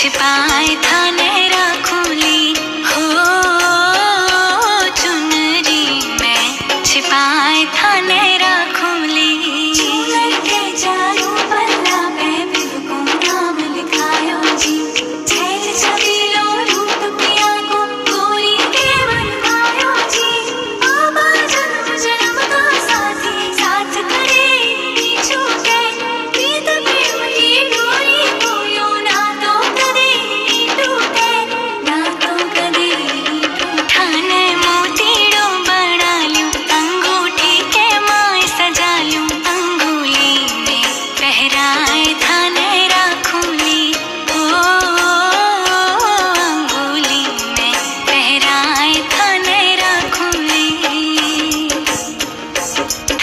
छिपाए थाने राखूंली हो चुनरी में छिपाए थाने राखूंली के चारू पन्ना पे बिल्को नाम लिखायो जी छैल छबीलो रूप पिया को गोरी के बनवायो जी बाबा जन्म जन्म का साथी साथ करे छूटे प्रीत प्रेम की डोरी को यो ना तो कदे टूटे ना तो कदे ठाने मोतीड़ो बना ल्यूं अंगूठी के माय सजा ल्यूं अंगुली में पहराए थाने राखूंली ओ अंगुली में पहराए थाने राखूंली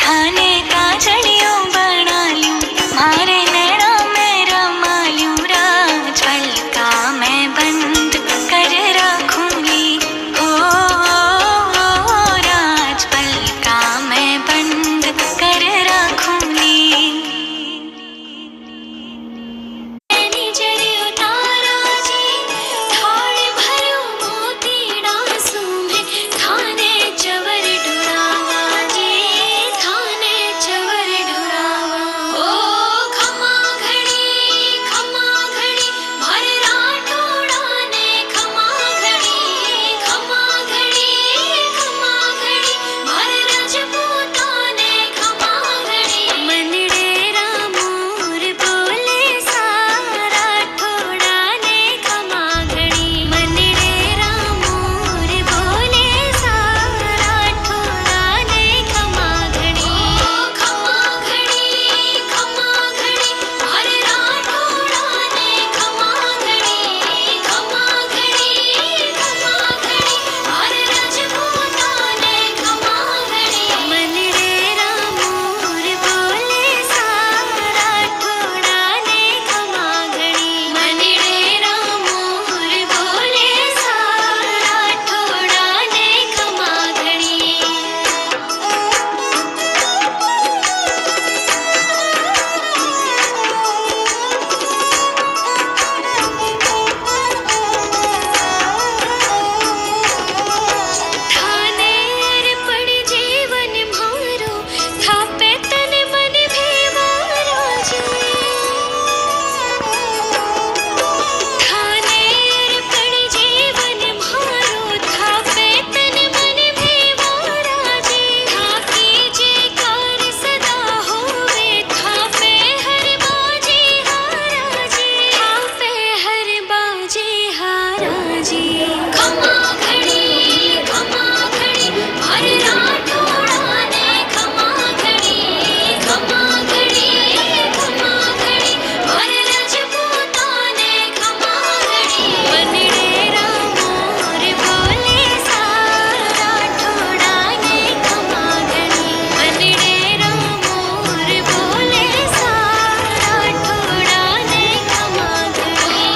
थाने काजड़ियों बना ल्यूं मारे नैना में रमा ल्यूं राजपल का मैं बंद कर राखूंली ओ राजपल का मैं बंद कर राखूंली निजरे उतारा जी थाड़ भरो मोतीड़ा सूंघे थाने चवर डुरावा जी थाने चवर डुरावा ओ खमा घड़ी भर राठोड़ा ने खमा घड़ी भर रजपूता ने खमा घड़ी मनडेरा मोर बोले सारा ठोड़ा ने खमा घड़ी मनडेरा मोर बोले सारा ठोड़ा ने खमा घड़ी भर राठोड़ा ने खमा घड़ी भर रजपूता ने खमा घड़ी मनडेरा मोर बोले सारा ठोड़ा ने खमा घड़ी मनडेरा मोर बोले सारा ठोड़ा ने खमा घड़ी थाने पड़ी जीवन मारो थापे तन मन भेवारो जी थाने पड़ी जीवन मारो थापे तन मन भेवारा जी थाकी जे कार सदा होवे थापे हर बाजी हारा जी थापे हर बाजी हारा जी खमा घड़ी भर राठोड़ा ने खमा घड़ी भर रजपूता ने खमा घड़ी मनडेरा मोर बोले सारा ठोड़ा ने खमा घड़ी मनडेरा मोर बोले सारा ठोड़ा ने खमा घड़ी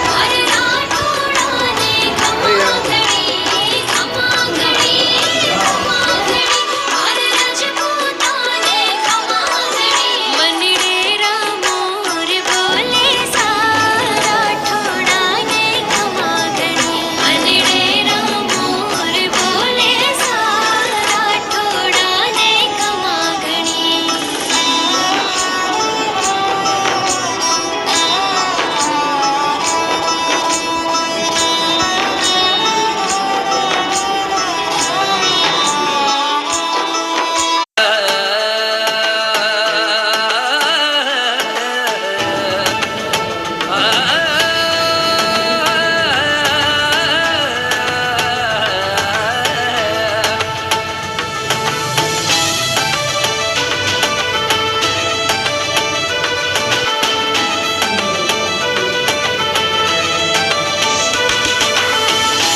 भर राठोड़ा ने खमा घड़ी भर रजपूता ने खमा घड़ी मनडेरा मोर बोले सारा ठोड़ा ने खमा घड़ी मनडेरा मोर बोले सारा ठोड़ा ने खमा घड़ी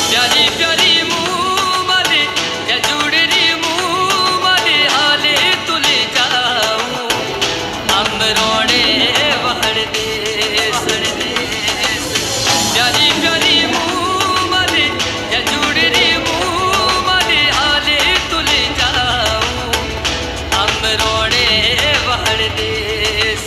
प्यारी प्यारी मूमली या जुड़री मूमली हाले तुले जाऊं अमरोड़े वहड़ देश प्यारी प्यारी मूमली या जुड़री मूमली हाले तुले जाऊं अमरोड़े वहड़ देश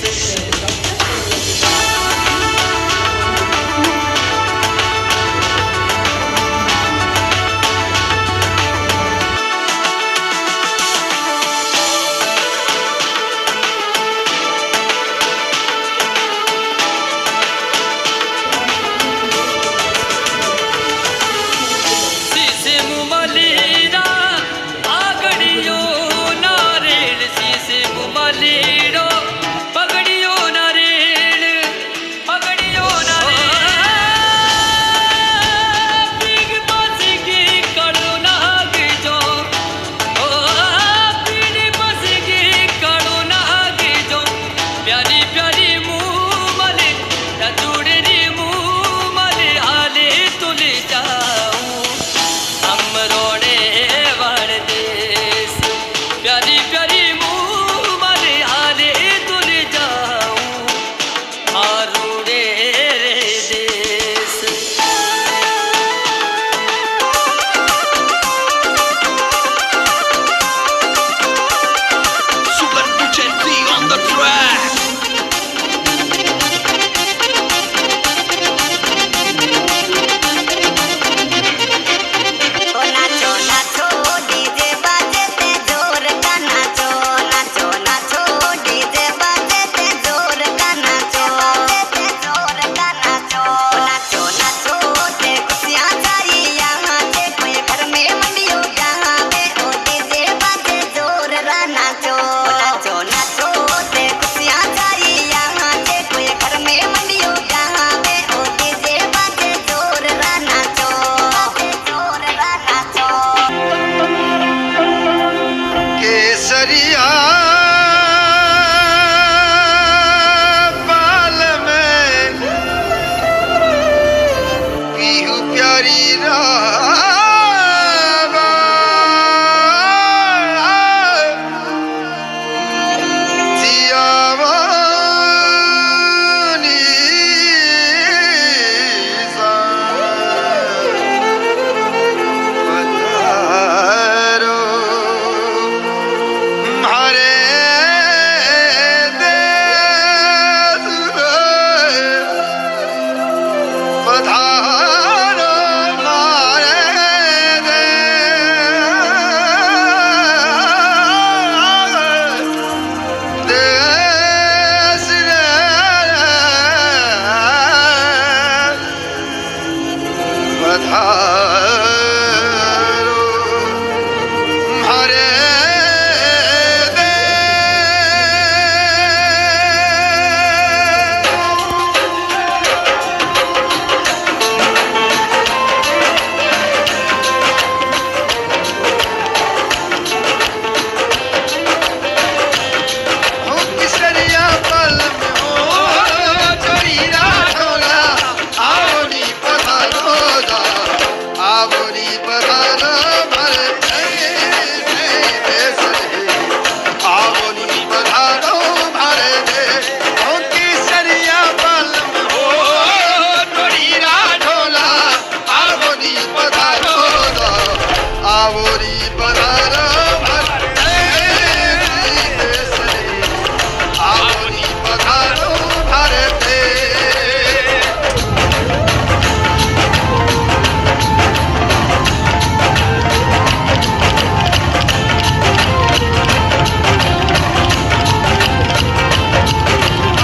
बाबोरी